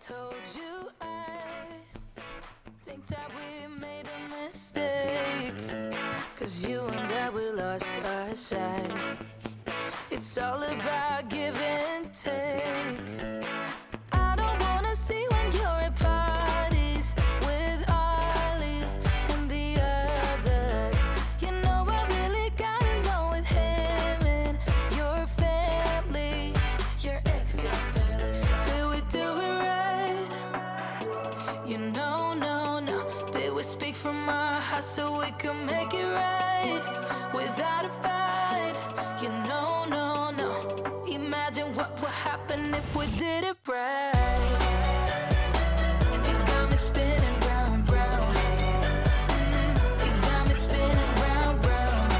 told you I think that we made a mistake, 'cause you and I, we lost our sight. It's all about give and take. I don't wanna see when you're at parties with Ollie and the others. You know I really got along with him and your family. Your ex got better. Did we do it right? You know, no. Did we speak from our hearts so we could make it right without a fight? You know, no. Imagine what would happen if we did it right. You got me spinning round, round. You got me spinning round, round.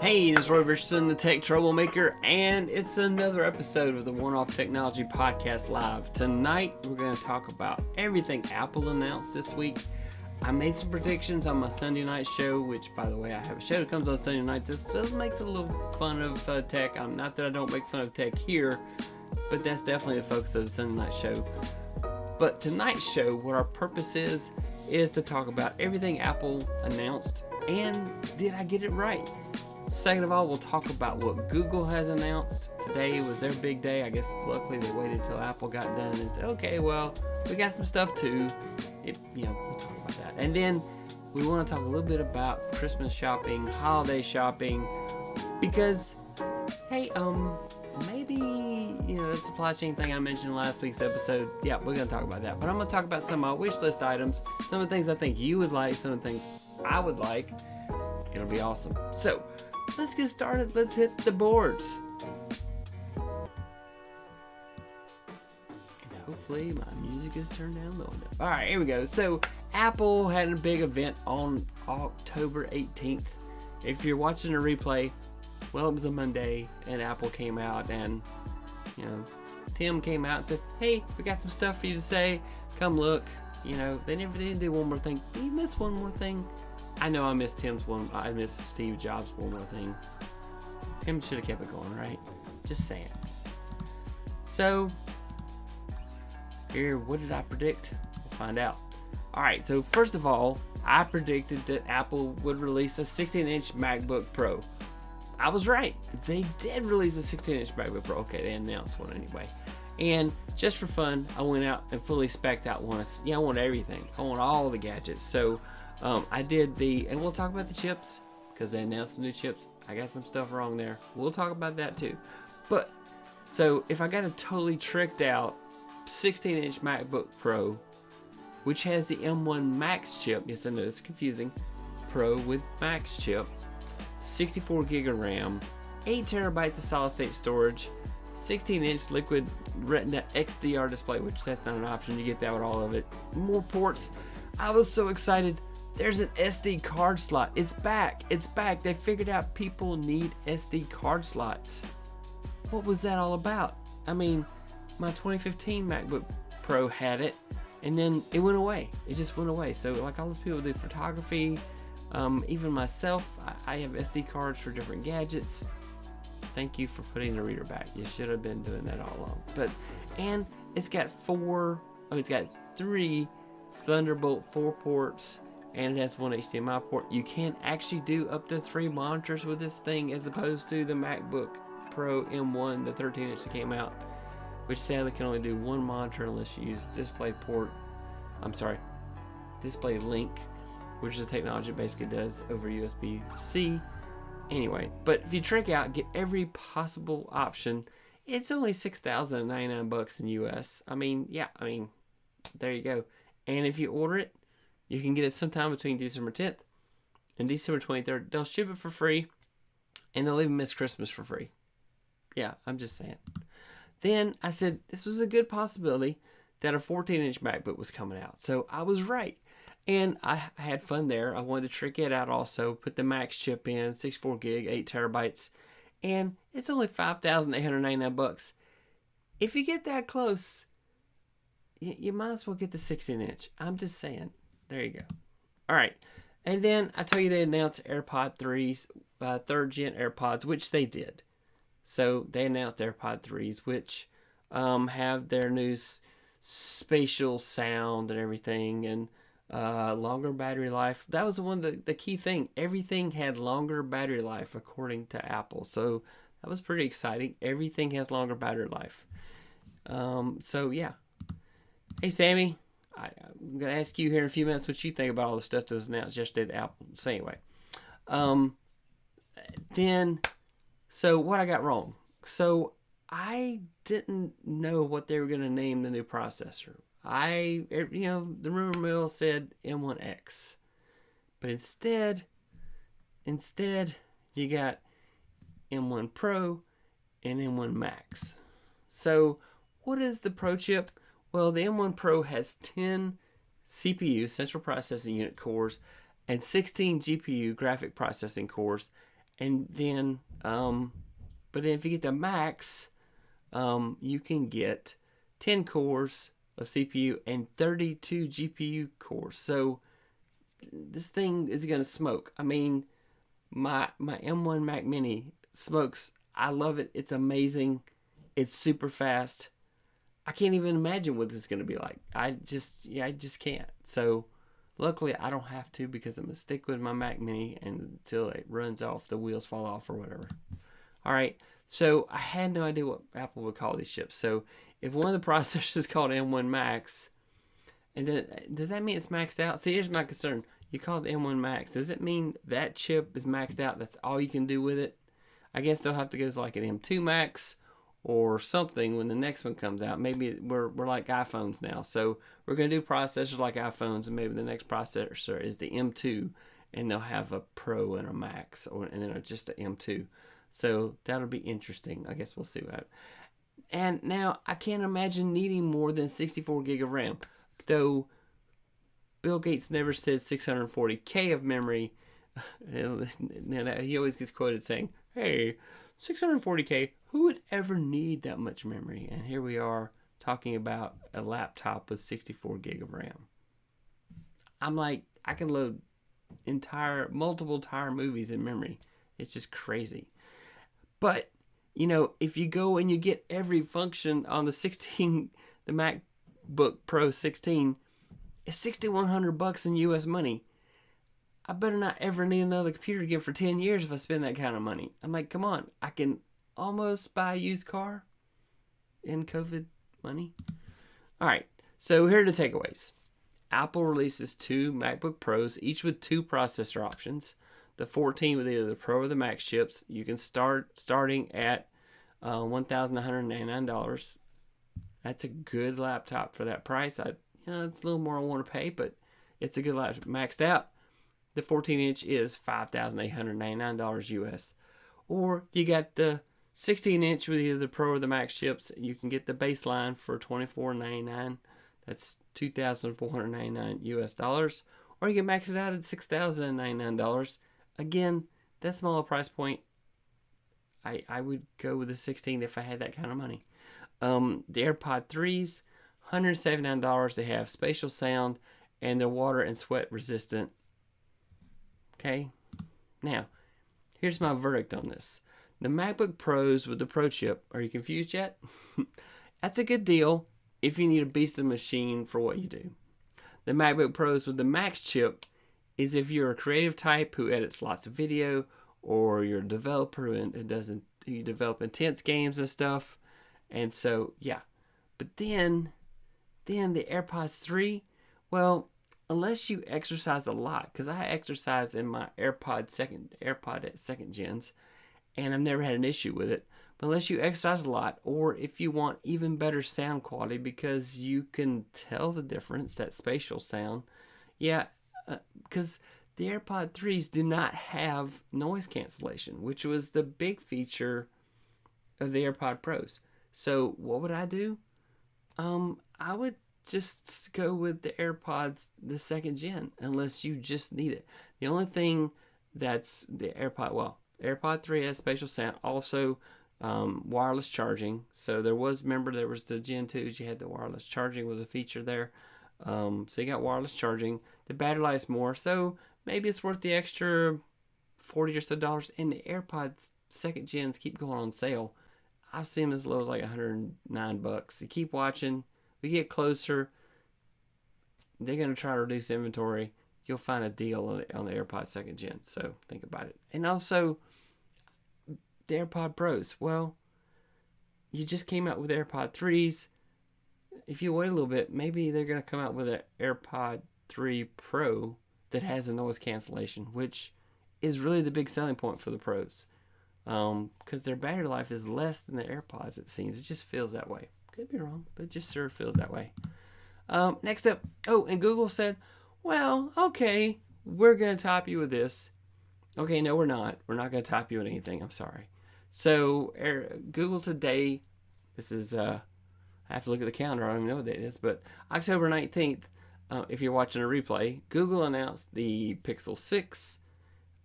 Hey, this is Roy Richardson, the Tech Troublemaker, and it's another episode of the One Off Technology Podcast Live. Tonight, we're going to talk about everything Apple announced this week. I made some predictions on my Sunday night show, which, by the way, I have a show that comes on Sunday night. This makes it a little fun of tech. Not that I don't make fun of tech here, but that's definitely the focus of the Sunday night show. But tonight's show, what our purpose is to talk about everything Apple announced, and did I get it right? Second of all, we'll talk about what Google has announced. Today was their big day. I guess luckily they waited till Apple got done and said, okay, well, we got some stuff too. We'll talk about that. And then we want to talk a little bit about Christmas shopping, holiday shopping, because, hey, maybe, that supply chain thing I mentioned in last week's episode, yeah, we're going to talk about that. But I'm going to talk about some of my wish list items, some of the things I think you would like, some of the things I would like. It'll be awesome. So, let's get started. Let's hit the boards. Hopefully my music is turned down low enough. Alright, here we go. So Apple had a big event on October 18th. If you're watching a replay, well, it was a Monday and Apple came out and, Tim came out and said, hey, we got some stuff for you to say. Come look. They didn't do one more thing. Did you miss one more thing? I know I missed I missed Steve Jobs' one more thing. Tim should have kept it going, right? Just saying. So, here, what did I predict? We'll find out. Alright, so first of all, I predicted that Apple would release a 16-inch MacBook Pro. I was right. They did release a 16-inch MacBook Pro. Okay, they announced one anyway. And just for fun, I went out and fully spec'd out one. I want everything. I want all the gadgets. So, I did and we'll talk about the chips, because they announced some new chips. I got some stuff wrong there. We'll talk about that too. But, so if I got a totally tricked out 16-inch MacBook Pro, which has the M1 Max chip. Yes, I know it's confusing. Pro with Max chip, 64 gig of RAM, 8 terabytes of solid-state storage, 16-inch liquid Retina XDR display, which that's not an option. You get that with all of it. More ports. I was so excited. There's an SD card slot. It's back. It's back. They figured out people need SD card slots. What was that all about? I mean, my 2015 MacBook Pro had it, and then it went away. It just went away. So like all those people do photography, even myself, I have SD cards for different gadgets. Thank you for putting the reader back. You should have been doing that all along. And it's got it's got 3 Thunderbolt 4 ports, and it has 1 HDMI port. You can actually do up to 3 monitors with this thing, as opposed to the MacBook Pro M1, the 13-inch that came out, which sadly can only do 1 monitor unless you use Display Link, which is a technology that basically does over USB-C. Anyway, but if you trick out, get every possible option, it's only $6,099 in US. There you go. And if you order it, you can get it sometime between December 10th and December 23rd. They'll ship it for free, and they'll even miss Christmas for free. Yeah, I'm just saying. Then I said this was a good possibility that a 14-inch MacBook was coming out. So I was right. And I had fun there. I wanted to trick it out also. Put the Max chip in, 64 gig, 8 terabytes. And it's only $5,899. If you get that close, you might as well get the 16-inch. I'm just saying. There you go. All right. And then I tell you they announced AirPod 3's 3rd gen AirPods, which they did. So they announced Airpod 3s, which have their new spatial sound and everything, and longer battery life. That was the key thing. Everything had longer battery life according to Apple. So that was pretty exciting. Everything has longer battery life. So yeah. Hey Sammy, I'm gonna ask you here in a few minutes what you think about all the stuff that was announced yesterday at Apple. So anyway, so what I got wrong. So I didn't know what they were gonna name the new processor. The rumor mill said M1X, but instead you got M1 Pro and M1 Max. So what is the Pro chip? Well, the M1 Pro has 10 CPU, central processing unit cores, and 16 GPU, graphic processing cores. And then, but if you get the Max, you can get 10 cores of CPU and 32 GPU cores. So this thing is going to smoke. I mean, my M1 Mac Mini smokes. I love it. It's amazing. It's super fast. I can't even imagine what this is going to be like. I just can't. So luckily I don't have to, because I'm going to stick with my Mac Mini until it runs off, the wheels fall off or whatever. All right. So I had no idea what Apple would call these chips. So if one of the processors is called M1 Max, and then does that mean it's maxed out? See, here's my concern. You call it M1 Max. Does it mean that chip is maxed out? That's all you can do with it? I guess they'll have to go to like an M2 Max or something when the next one comes out. Maybe we're like iPhones now. So we're going to do processors like iPhones, and maybe the next processor is the M2, and they'll have a Pro and a Max, and then just an M2. So that'll be interesting. I guess we'll see what. And now I can't imagine needing more than 64 gig of RAM, though Bill Gates never said 640K of memory. He always gets quoted saying, hey, 640K, who would ever need that much memory? And here we are talking about a laptop with 64 gig of RAM. I'm like, I can load multiple entire movies in memory. It's just crazy. But, if you go and you get every function on the MacBook Pro 16, it's $6,100 in US money. I better not ever need another computer again for 10 years if I spend that kind of money. I'm like, come on, I can almost buy a used car in COVID money. All right, so here are the takeaways. Apple releases 2 MacBook Pros, each with 2 processor options. The 14 with either the Pro or the Max chips. You can starting at $1,199. That's a good laptop for that price. It's a little more I want to pay, but it's a good laptop. Maxed out, the 14-inch is $5,899 US. Or you got the 16-inch with either the Pro or the Max chips. You can get the baseline for $2,499. That's $2,499 US dollars. Or you can max it out at $6,099. Again, that smaller price point, I would go with the 16 if I had that kind of money. The Airpod 3s, $179. They have spatial sound, and they're water and sweat resistant. Okay, now here's my verdict on this. The MacBook Pros with the Pro chip, are you confused yet? That's a good deal if you need a beast of a machine for what you do. The MacBook Pros with the Max chip is if you're a creative type who edits lots of video, or you're a developer and you develop intense games and stuff. And so, yeah. But then the AirPods 3, well, unless you exercise a lot, because I exercise in my AirPod at second gens, and I've never had an issue with it. But unless you exercise a lot, or if you want even better sound quality because you can tell the difference, that spatial sound, because the AirPod 3s do not have noise cancellation, which was the big feature of the AirPod Pros. So what would I do? I would just go with the AirPods, the second gen, unless you just need it. The only thing that's the AirPod 3 has spatial sound, also wireless charging. So there was the Gen 2s, you had the wireless charging was a feature there. So you got wireless charging. The battery life's more, so maybe it's worth the extra $40 or so. And the AirPods second gens keep going on sale. I've seen them as low as like $109. You keep watching, we get closer, they're going to try to reduce inventory. You'll find a deal on the AirPod 2nd Gen. So think about it. And also, the AirPod Pros. Well, you just came out with AirPod 3s. If you wait a little bit, maybe they're going to come out with an AirPod 3 Pro that has a noise cancellation, which is really the big selling point for the Pros. Because their battery life is less than the AirPods, it seems. It just feels that way. Could be wrong, but it just sure feels that way. Next up, and Google said, well, okay, we're going to top you with this. Okay, no, we're not. We're not going to top you with anything. I'm sorry. So, Google today, this is, I have to look at the calendar. I don't even know what date it is, but October 19th, if you're watching a replay, Google announced the Pixel 6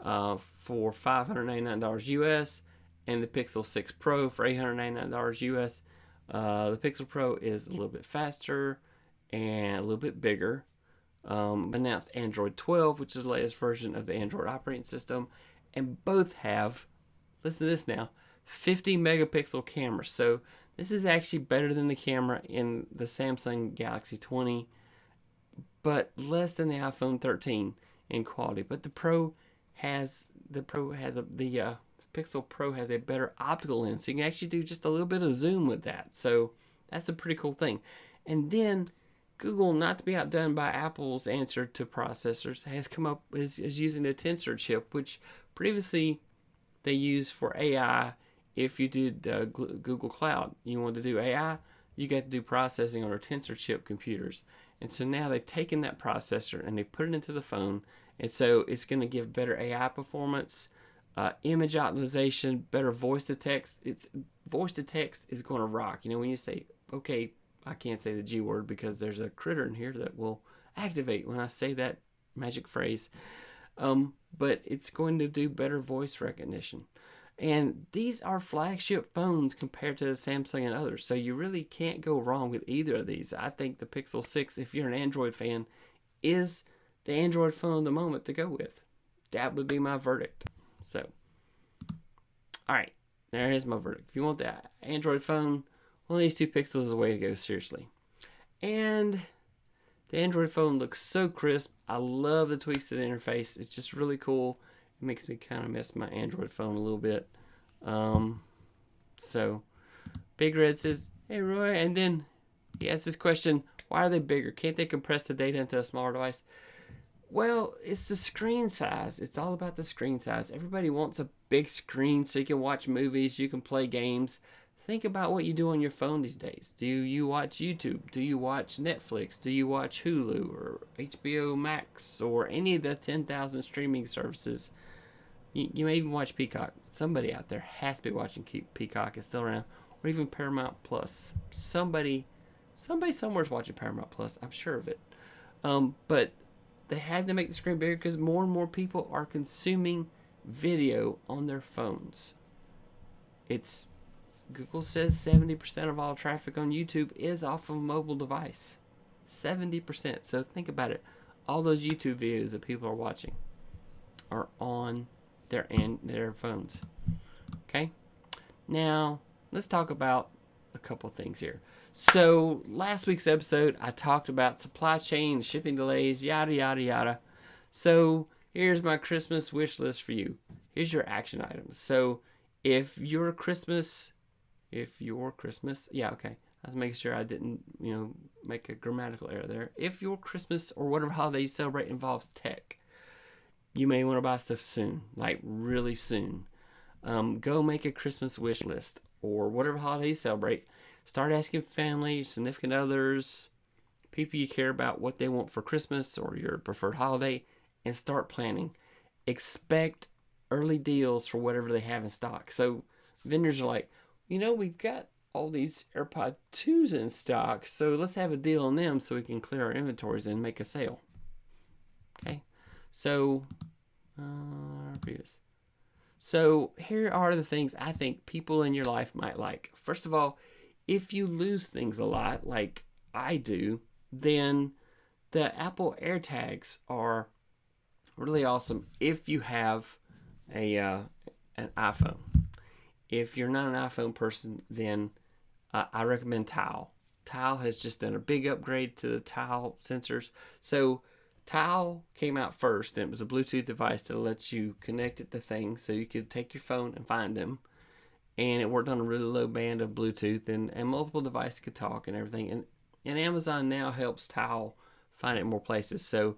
for $599 US and the Pixel 6 Pro for $899 US. The Pixel Pro is a little bit faster and a little bit bigger. Announced Android 12, which is the latest version of the Android operating system, and both have, listen to this now, 50 megapixel cameras. So this is actually better than the camera in the Samsung Galaxy 20, but less than the iPhone 13 in quality. But the Pixel Pro has a better optical lens, so you can actually do just a little bit of zoom with that. So that's a pretty cool thing. And then Google, not to be outdone by Apple's answer to processors, has come up is using the Tensor Chip, which previously they used for AI. If you did Google Cloud, you wanted to do AI, you got to do processing on our Tensor Chip computers. And so now they've taken that processor and they put it into the phone, and so it's going to give better AI performance, image optimization, better voice to text. Voice to text is going to rock. You know, when you say, okay, I can't say the G word because there's a critter in here that will activate when I say that magic phrase. But it's going to do better voice recognition. And these are flagship phones compared to the Samsung and others. So you really can't go wrong with either of these. I think the Pixel 6, if you're an Android fan, is the Android phone of the moment to go with. That would be my verdict. So, all right, there is my verdict. If you want the Android phone, one of these two Pixels is the way to go, seriously. And the Android phone looks so crisp. I love the tweaks to the interface. It's just really cool. It makes me kind of miss my Android phone a little bit. So, Big Red says, hey, Roy. And then he asks this question, why are they bigger? Can't they compress the data into a smaller device? Well, it's the screen size. It's all about the screen size. Everybody wants a big screen so you can watch movies, you can play games. Think about what you do on your phone these days. Do you watch YouTube? Do you watch Netflix? Do you watch Hulu or HBO Max or any of the 10,000 streaming services? You may even watch Peacock. Somebody out there has to be watching Peacock. It's still around. Or even Paramount Plus. Somebody somewhere is watching Paramount Plus. I'm sure of it. But they had to make the screen bigger because more and more people are consuming video on their phones. Google says 70% of all traffic on YouTube is off of a mobile device. 70%. So think about it. All those YouTube videos that people are watching are on their phones. Okay? Now, let's talk about a couple things here. So, last week's episode, I talked about supply chain, shipping delays, yada, yada, yada. So, here's my Christmas wish list for you. Here's your action items. So, if your Christmas, yeah, okay. I was making sure I didn't, make a grammatical error there. If your Christmas or whatever holiday you celebrate involves tech, you may want to buy stuff soon, like really soon. Go make a Christmas wish list or whatever holiday you celebrate. Start asking family, significant others, people you care about what they want for Christmas or your preferred holiday, and start planning. Expect early deals for whatever they have in stock. So vendors are like, we've got all these Airpod 2s in stock, so let's have a deal on them so we can clear our inventories and make a sale. Okay, so So here are the things I think people in your life might like. First of all, if you lose things a lot, like I do, then the Apple AirTags are really awesome if you have an iPhone. If you're not an iPhone person, then I recommend Tile. Tile has just done a big upgrade to the Tile sensors. So Tile came out first, and it was a Bluetooth device that lets you connect it to things, so you could take your phone and find them. And it worked on a really low band of Bluetooth, and multiple devices could talk and everything. And Amazon now helps Tile find it in more places. So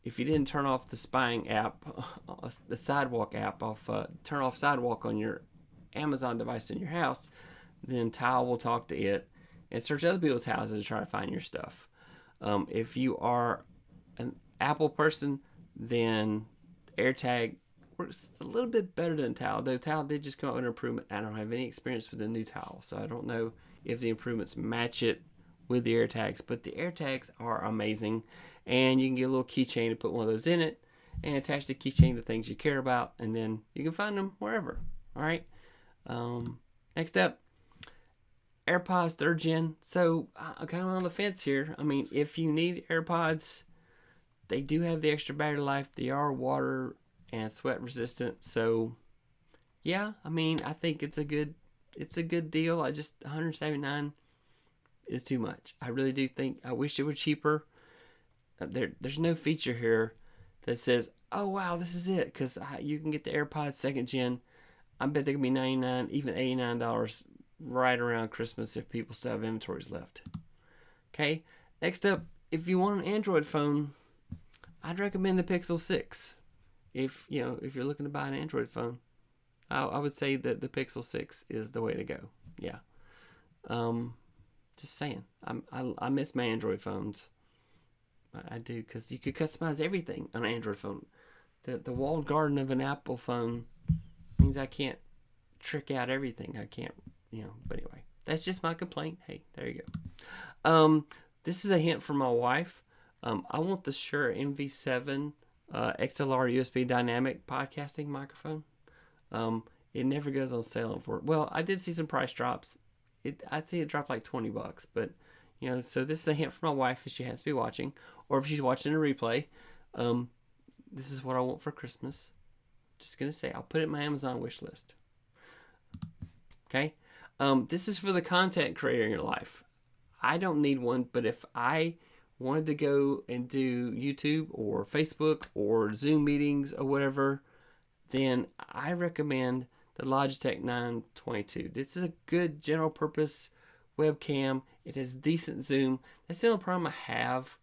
if you didn't turn off the spying app, the Sidewalk app, turn off Sidewalk on your Amazon device in your house, then Tile will talk to it and search other people's houses to try to find your stuff. If you are an Apple person, then Airtag works a little bit better than Tile, though Tile did just come out with an improvement. I don't have any experience with the new Tile, so I don't know if the improvements match it with the AirTags, but the AirTags are amazing, and you can get a little keychain to put one of those in it and attach the keychain to things you care about, and then you can find them wherever. All right. Next up, AirPods 3rd gen. So I'm kind of on the fence here. I mean, if you need AirPods, they do have the extra battery life. They are water and sweat resistant. So yeah, I mean, I think it's a good deal. I just $179 is too much. I really do think, I wish it were cheaper. There's no feature here that says, oh wow, this is it, because you can get the AirPods 2nd gen. I bet they can be $99, even $89 right around Christmas if people still have inventories left. Okay, next up, if you want an Android phone, I'd recommend the Pixel 6. If you're looking to buy an Android phone, I would say that the Pixel 6 is the way to go. Yeah. Just saying. I miss my Android phones. I do, because you could customize everything on an Android phone. The walled garden of an Apple phone means I can't trick out everything. I can't, but anyway, that's just my complaint. Hey, there you go. This is a hint from my wife. I want the Shure MV7 XLR USB dynamic podcasting microphone. It never goes on sale for it. Well, I did see some price drops. I'd see it drop like $20, but so this is a hint from my wife if she has to be watching, or if she's watching a replay. This is what I want for Christmas. Just gonna say, I'll put it in my Amazon wish list. Okay, this is for the content creator in your life. I don't need one, but if I wanted to go and do YouTube or Facebook or Zoom meetings or whatever, then I recommend the Logitech 922. This is a good general purpose webcam. It has decent zoom. That's the only problem I have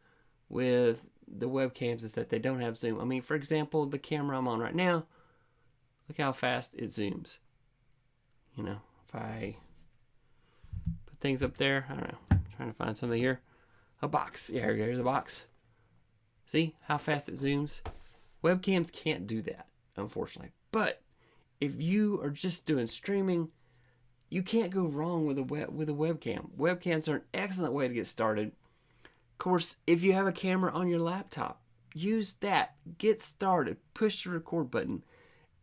with the webcams, is that they don't have zoom. I mean, for example, the camera I'm on right now, look how fast it zooms. If I put things up there, I don't know, I'm trying to find something here. A box. Yeah, here's a box. See how fast it zooms? Webcams can't do that, unfortunately. But if you are just doing streaming, you can't go wrong with a webcam. Webcams are an excellent way to get started. Of course, if you have a camera on your laptop, use that. Get started. Push the record button.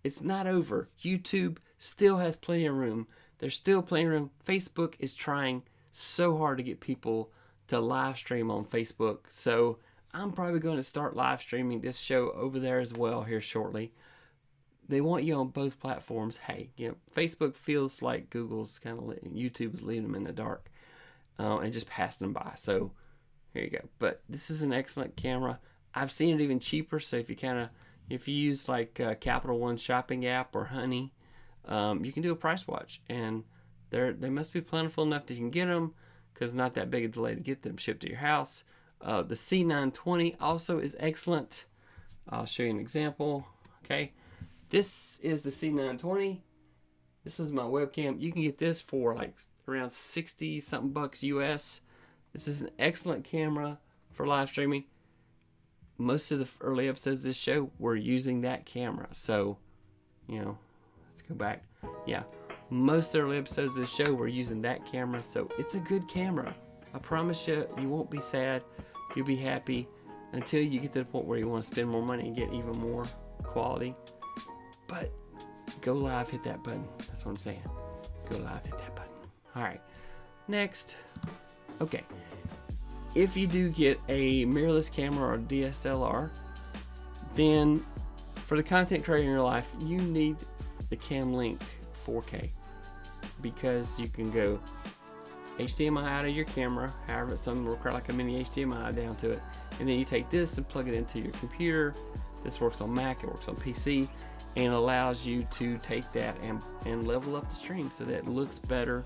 It's not over. YouTube still has plenty of room. There's still plenty of room. Facebook is trying so hard to get people to live stream on Facebook. So I'm probably going to start live streaming this show over there as well here shortly. They want you on both platforms. Hey, Facebook feels like Google's kind of YouTube is leaving them in the dark and just passing them by. So here you go. But this is an excellent camera. I've seen it even cheaper. So if you use like Capital One shopping app or Honey, you can do a price watch, and they must be plentiful enough that you can get them, because it's not that big a delay to get them shipped to your house. The C920 also is excellent. I'll show you an example. Okay. This is the C920. This is my webcam. You can get this for like around 60 something bucks US. This is an excellent camera for live streaming. Most of the early episodes of this show were using that camera. So, let's go back. Yeah, most of the early episodes of the show were using that camera. So it's a good camera. I promise you, you won't be sad. You'll be happy until you get to the point where you want to spend more money and get even more quality. But go live, hit that button. That's what I'm saying. Go live, hit that button. All right. Next. Okay. If you do get a mirrorless camera or DSLR, then for the content creator in your life, you need the CamLink 4K. because you can go HDMI out of your camera, however some will require like a mini HDMI down to it, and then you take this and plug it into your computer. This works on Mac, it works on PC, and allows you to take that and level up the stream so that it looks better.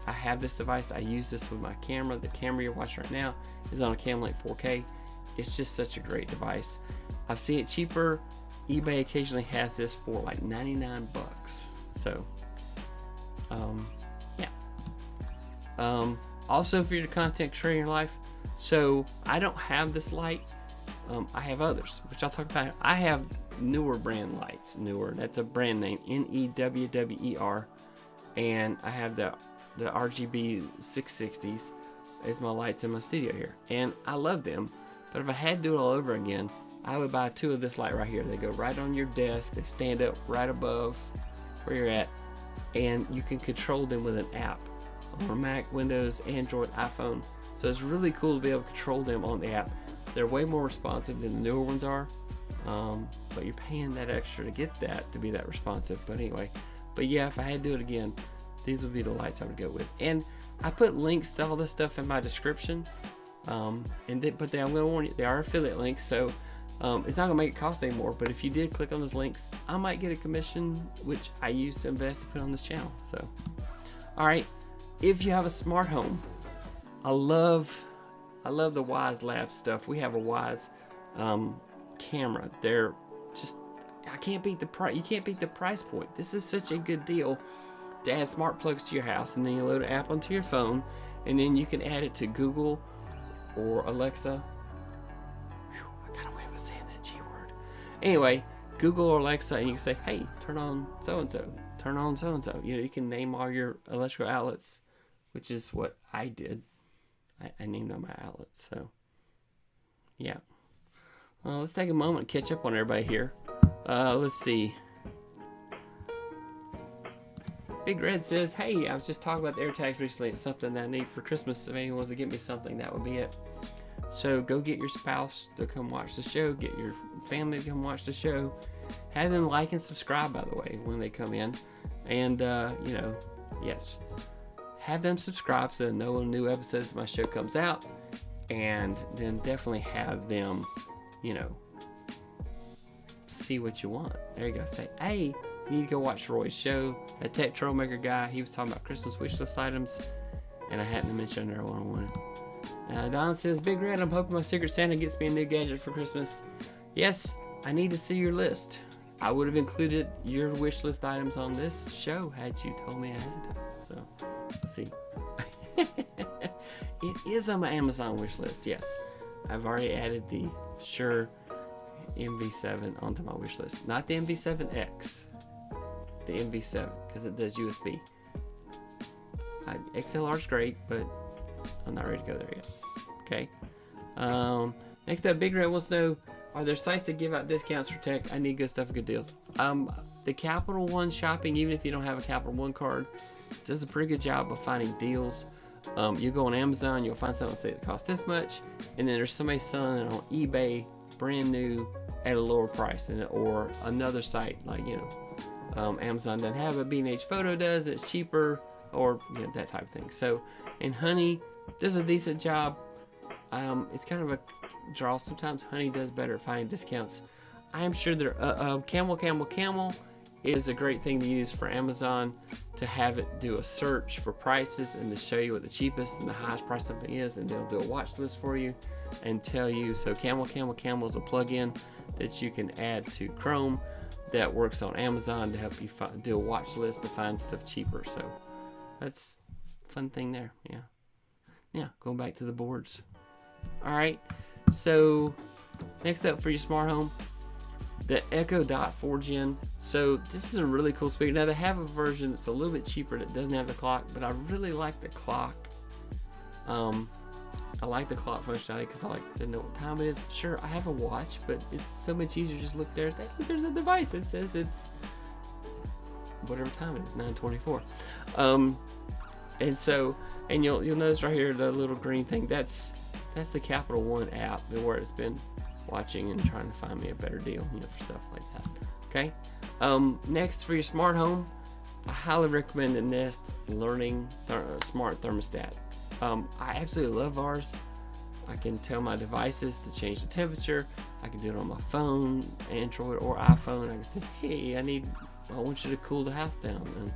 I have this device, I use this with my camera. The camera you're watching right now is on a Camlink 4K. It's just such a great device. I've seen it cheaper. eBay occasionally has this for like 99 bucks. So, yeah. Also for your content creator in your life. So I don't have this light. I have others, which I'll talk about. I have Neewer brand lights. Neewer, that's a brand name, N-E-W-W-E-R. And I have the RGB 660s as my lights in my studio here. And I love them, but if I had to do it all over again, I would buy 2 of this light right here. They go right on your desk. They stand up right above where you're at, and you can control them with an app on Mac, Windows, Android, iPhone. So it's really cool to be able to control them on the app. They're way more responsive than the Neewer ones are, but you're paying that extra to get that, to be that responsive. But anyway, but yeah, if I had to do it again, these would be the lights I would go with. And I put links to all this stuff in my description. I'm going to warn you, they are affiliate links, so it's not going to make it cost any more. But if you did click on those links, I might get a commission, which I use to invest to put on this channel. So, all right, if you have a smart home, I love the Wyze Lab stuff. We have a Wyze camera. They're just, I can't beat the price. You can't beat the price point. This is such a good deal to add smart plugs to your house, and then you load an app onto your phone, and then you can add it to Google or Alexa. Whew, I got away with saying that G word. Anyway, Google or Alexa, and you can say, hey, turn on so-and-so, turn on so-and-so. You know, you can name all your electrical outlets, which is what I did. I named all my outlets, so yeah. Well, let's take a moment to catch up on everybody here. Let's see. Big Red says, hey, I was just talking about the Airtags recently. It's something that I need for Christmas. If anyone wants to get me something, that would be it. So go get your spouse to come watch the show. Get your family to come watch the show. Have them like and subscribe, by the way, when they come in. And, you know, yes. Have them subscribe so they know when new episodes of my show comes out. And then definitely have them, you know, see what you want. There you go. Say, hey, you need to go watch Roy's show. That Tech Trollmaker guy, he was talking about Christmas wish list items, and I hadn't mentioned there one I wanted. Don says, Big Red, I'm hoping my Secret Santa gets me a new gadget for Christmas. Yes, I need to see your list. I would have included your wish list items on this show had you told me ahead of time. So, let's see. It is on my Amazon wish list, yes. I've already added the Shure MV7 onto my wish list. Not the MV7X. The MV7, because it does USB. XLR is great, but I'm not ready to go there yet. Okay. Next up, Big Red wants to know, are there sites that give out discounts for tech? I need good stuff and good deals. The Capital One shopping, even if you don't have a Capital One card, does a pretty good job of finding deals. You go on Amazon, you'll find something that costs this much, and then there's somebody selling it on eBay, brand new, at a lower price, or another site like, you know, Amazon doesn't have it, B&H Photo does, it's cheaper, or you know, that type of thing. So, and Honey does a decent job. It's kind of a draw. Sometimes Honey does better at finding discounts. I'm sure there. Camel is a great thing to use for Amazon, to have it do a search for prices and to show you what the cheapest and the highest price something is, and they'll do a watch list for you and tell you. So Camel is a plugin that you can add to Chrome that works on Amazon to help you do a watch list to find stuff cheaper. So that's a fun thing there. Yeah, going back to the boards. All right, so next up for your smart home, the Echo Dot 4 Gen. So this is a really cool speaker. Now they have a version that's a little bit cheaper that doesn't have the clock, but I really like the clock. I like the clock functionality because I like to know what time it is. Sure, I have a watch, but it's so much easier to just look there and say, hey, there's a device that says it's whatever time it is, 9:24. And so, and you'll notice right here the little green thing. That's the Capital One app where it's been watching and trying to find me a better deal, you know, for stuff like that. Okay. Next for your smart home, I highly recommend the Nest Learning Smart Thermostat. I absolutely love ours. I can tell my devices to change the temperature. I can do it on my phone, Android or iPhone. I can say, hey, I want you to cool the house down,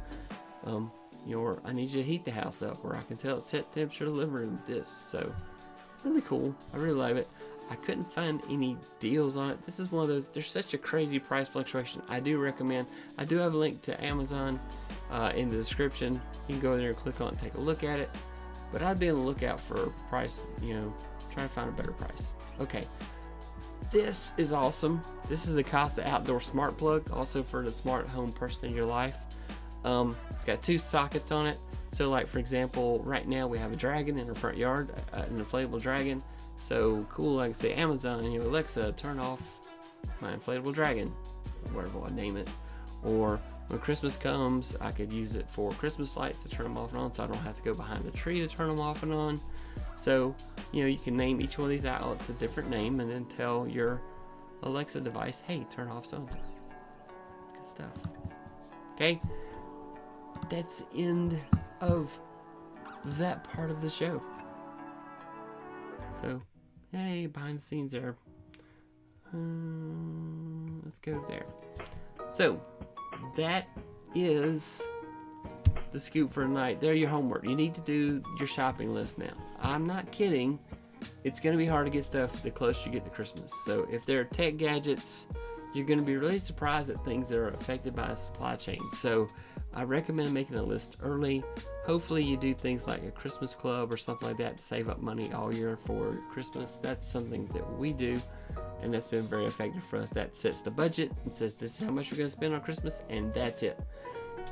and or I need you to heat the house up, or I can tell it set temperature to living room this. So really cool. I really love it. I couldn't find any deals on it. This is one of those, there's such a crazy price fluctuation. I do recommend, I do have a link to Amazon in the description. You can go there and click on it and take a look at it. But I'd be on the lookout for a price, try to find a better price. Okay, this is awesome. This is a Kasa outdoor smart plug, also for the smart home person in your life. It's got 2 sockets on it. So like, for example, right now we have a dragon in our front yard, an inflatable dragon. So cool, I can say, Amazon, Alexa, turn off my inflatable dragon, or whatever I name it. Or when Christmas comes, I could use it for Christmas lights to turn them off and on, so I don't have to go behind the tree to turn them off and on. So, you can name each one of these outlets a different name and then tell your Alexa device, hey, turn off so-and-so. Good stuff. Okay, that's the end of that part of the show. So, hey, behind the scenes there. Let's go there. So, that is the scoop for tonight. There, your homework. You need to do your shopping list now. I'm not kidding. It's going to be hard to get stuff the closer you get to Christmas. So, if there are tech gadgets, you're going to be really surprised at things that are affected by a supply chain. So, I recommend making a list early. Hopefully you do things like a Christmas club or something like that to save up money all year for Christmas. That's something that we do, and that's been very effective for us. That sets the budget and says this is how much we're going to spend on Christmas, and that's it.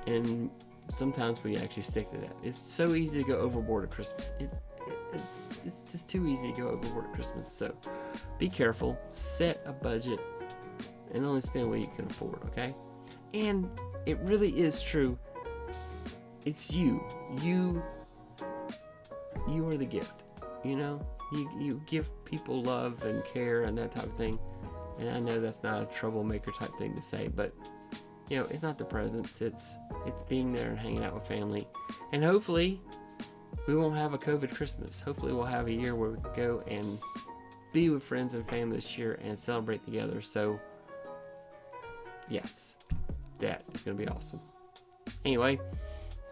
And sometimes we actually stick to that. It's so easy to go overboard at Christmas. It's just too easy to go overboard at Christmas. So be careful, set a budget, and only spend what you can afford, okay? And it really is true. It's you. You are the gift. You give people love and care and that type of thing. And I know that's not a troublemaker type thing to say, but it's not the presents. It's being there and hanging out with family. And hopefully we won't have a COVID Christmas. Hopefully we'll have a year where we can go and be with friends and family this year and celebrate together. So yes, that is going to be awesome. Anyway,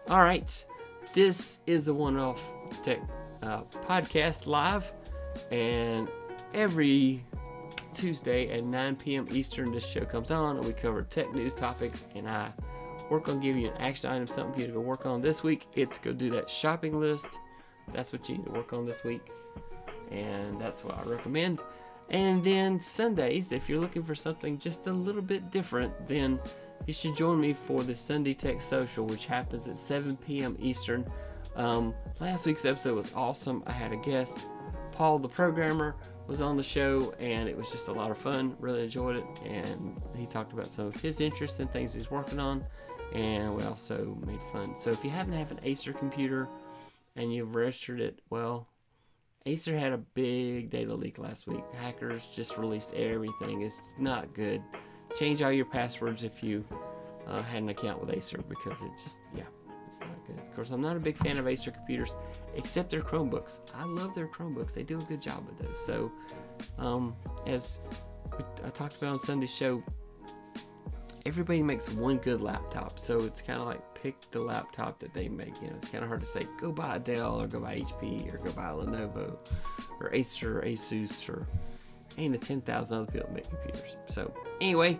all right. This is the One Off Tech podcast live, and every Tuesday at 9 p.m. Eastern, this show comes on, and we cover tech news topics, and I work on giving you an action item, something for you to go work on this week. It's go do that shopping list. That's what you need to work on this week, and that's what I recommend. And then Sundays, if you're looking for something just a little bit different, then you should join me for the Sunday Tech Social, which happens at 7 p.m. Eastern. Last week's episode was awesome. I had a guest, Paul the programmer, was on the show, and it was just a lot of fun. Really enjoyed it, and he talked about some of his interests and things he's working on, and we also made fun. So if you happen to have an Acer computer and you've registered it, well, Acer had a big data leak last week. Hackers just released everything. It's not good. Change all your passwords if you had an account with Acer, because it's not good. Of course, I'm not a big fan of Acer computers, except their Chromebooks. I love their Chromebooks. They do a good job with those. So, as I talked about on Sunday's show, everybody makes one good laptop. So it's kind of like pick the laptop that they make. It's kind of hard to say, go buy a Dell or go buy HP or go buy a Lenovo or Acer or Asus or ain't the 10,000 other people that make computers. So anyway,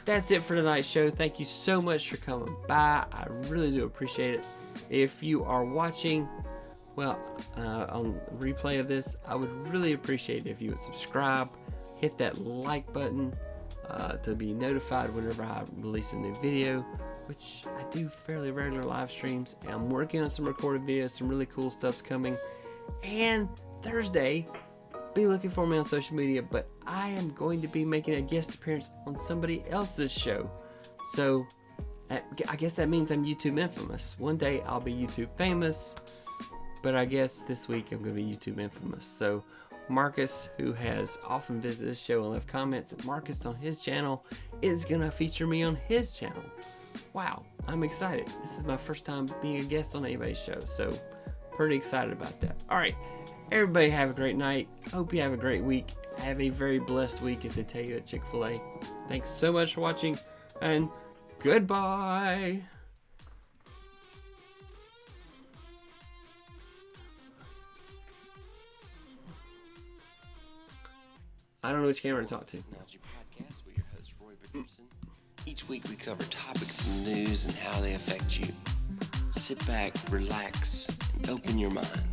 that's it for tonight's show. Thank you so much for coming by. I really do appreciate it. If you are watching, on replay of this, I would really appreciate it if you would subscribe, hit that like button to be notified whenever I release a new video, which I do fairly regular live streams. And I'm working on some recorded videos, some really cool stuff's coming. And Thursday, be looking for me on social media, but I am going to be making a guest appearance on somebody else's show. So I guess that means I'm YouTube infamous. One day I'll be YouTube famous, but I guess this week I'm going to be YouTube infamous. So Marcus, who has often visited this show and left comments, Marcus on his channel is going to feature me on his channel. Wow, I'm excited. This is my first time being a guest on anybody's show, so pretty excited about that. All right, everybody have a great night. Hope you have a great week. Have a very blessed week, as they tell you at Chick-fil-A. Thanks so much for watching, and goodbye. I don't know which camera to talk to. Technology Podcast with your host, Roy Richardson. Each week we cover topics in the news and how they affect you. Sit back, relax, and open your mind.